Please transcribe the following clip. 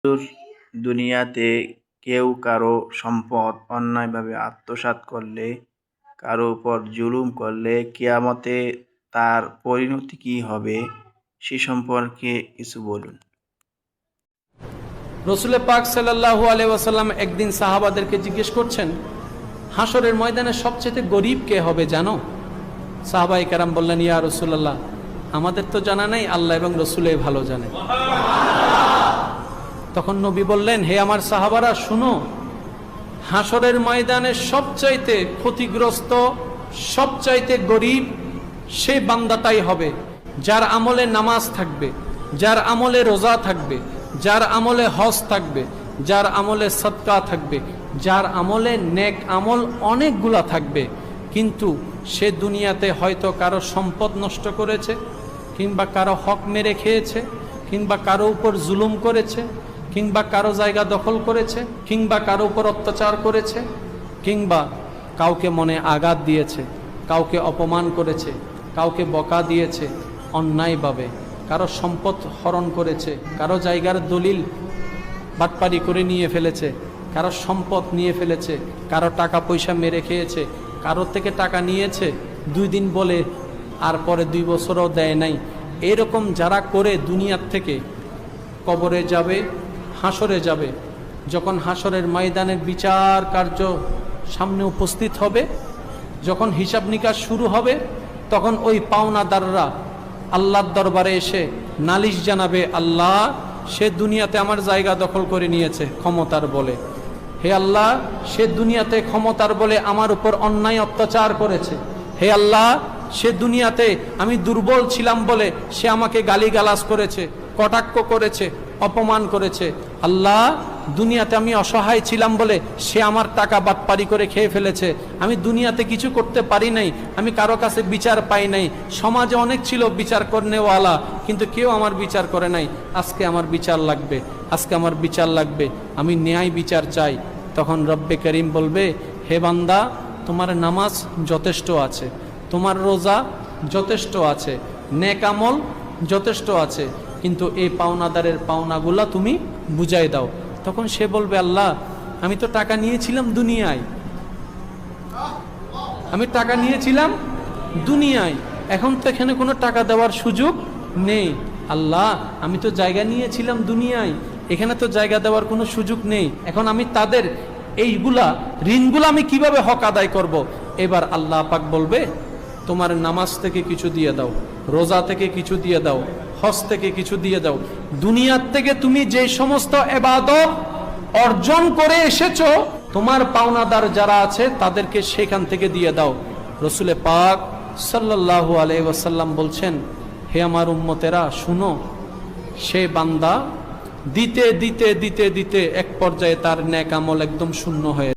হুজুর, দুনিয়াতে কেউ কারো সম্পদ অন্যায়ভাবে আত্মসাৎ করলে, কারো উপর জুলুম করলে কিয়ামতে তার পরিণতি কি হবে সে সম্পর্কে কিছু বলুন। রসুল পাক সাল্লাল্লাহু আলাইহি ওয়াসাল্লাম একদিন সাহাবাদেরকে জিজ্ঞেস করছেন, হাসরের ময়দানে সবচেয়ে গরিব কে হবে জানো? সাহাবায়ে কেরাম বললেন, ইয়া রাসূলুল্লাহ, আমাদের তো জানা নাই, আল্লাহ এবং রসুলই ভালো জানে। তখন নবী বললেন, হে আমার সাহাবারা শুনো, হাসরের ময়দানে সবচাইতে ক্ষতিগ্রস্ত, সবচাইতে গরিব সেই বান্দাটাই হবে যার আমলে নামাজ থাকবে, যার আমলে রোজা থাকবে, যার আমলে হজ থাকবে, যার আমলে সদকা থাকবে, যার আমলে নেক আমল অনেকগুলা থাকবে, কিন্তু সে দুনিয়াতে হয়তো কারো সম্পদ নষ্ট করেছে, কিংবা কারো হক মেরে খেয়েছে, কিংবা কারো উপর জুলুম করেছে, কিংবা কারো জায়গা দখল করেছে, কিংবা কারো উপর অত্যাচার করেছে, কিংবা কাউকে মনে আঘাত দিয়েছে, কাউকে অপমান করেছে, কাউকে বকা দিয়েছে অন্যায়ভাবে, কারো সম্পদ হরণ করেছে, কারো জায়গার দলিল বাটপারি করে নিয়ে ফেলেছে, কারো সম্পদ নিয়ে ফেলেছে, কারো টাকা পয়সা মেরে খেয়েছে, কারোর থেকে টাকা নিয়েছে 2 দিন বলে আর পরে 2 বছরও দেয় নাই। এরকম যারা করে দুনিয়ার থেকে কবরে যাবে, হাসরে যাবে, যখন হাসরের ময়দানের বিচার কার্য সামনে উপস্থিত হবে, যখন হিসাব নিকাশ শুরু হবে, তখন ওই পাওনাদাররা আল্লাহর দরবারে এসে নালিশ জানাবে, আল্লাহ, সে দুনিয়াতে আমার জায়গা দখল করে নিয়েছে ক্ষমতার বলে। হে আল্লাহ, সে দুনিয়াতে ক্ষমতার বলে আমার উপর অন্যায় অত্যাচার করেছে। হে আল্লাহ, সে দুনিয়াতে আমি দুর্বল ছিলাম বলে সে আমাকে গালিগালাজ করেছে, কটাক্ষ করেছে, অপমান করেছে। আল্লাহ, দুনিয়াতে আমি অসহায় ছিলাম বলে সে আমার টাকা বাটপারি করে খেয়ে ফেলেছে। আমি দুনিয়াতে কিছু করতে পারি নাই, আমি কারো কাছে বিচার পাই নাই। সমাজে অনেক ছিল বিচার করনেওয়ালা, কিন্তু কেউ আমার বিচার করে নাই। আজকে আমার বিচার লাগবে, আজকে আমার বিচার লাগবে, আমি ন্যায় বিচার চাই। তখন রব্বে করিম বলবে, হে বান্দা, তোমার নামাজ যথেষ্ট আছে, তোমার রোজা যথেষ্ট আছে, নেক আমল যথেষ্ট আছে, কিন্তু এই পাওনাদারের পাওনাগুলা তুমি বুঝাই দাও। তখন সে বলবে, আল্লাহ, আমি তো টাকা নিয়েছিলাম দুনিয়ায়, আমি টাকা নিয়েছিলাম দুনিয়ায়, এখন তো এখানে কোনো টাকা দেওয়ার সুযোগ নেই। আল্লাহ, আমি তো জায়গা নিয়েছিলাম দুনিয়ায়, এখানে তো জায়গা দেওয়ার কোনো সুযোগ নেই। এখন আমি তাদের এইগুলা ঋণগুলা আমি কিভাবে হক আদায় করব? এবার আল্লাহ পাক বলবে, তোমার নামাজ থেকে কিছু দিয়ে দাও, রোজা থেকে কিছু দিয়ে দাও, হজ থেকে কিছু দিয়ে দাও। দুনিয়ার থেকে তুমি যে সমস্ত ইবাদত অর্জন করে এসেছো, তোমার পাওনাদার যারা আছে তাদেরকে সেখান থেকে দিয়ে দাও। রসুল পাক সাল্লাল্লাহু আলাইহি ওয়াসাল্লাম বলছেন, হে আমার উম্মতেরা শুনো, সে বান্দা দিতে দিতে দিতে দিতে এক পর্যায়ে তার নেক আমল একদম শূন্য হয়ে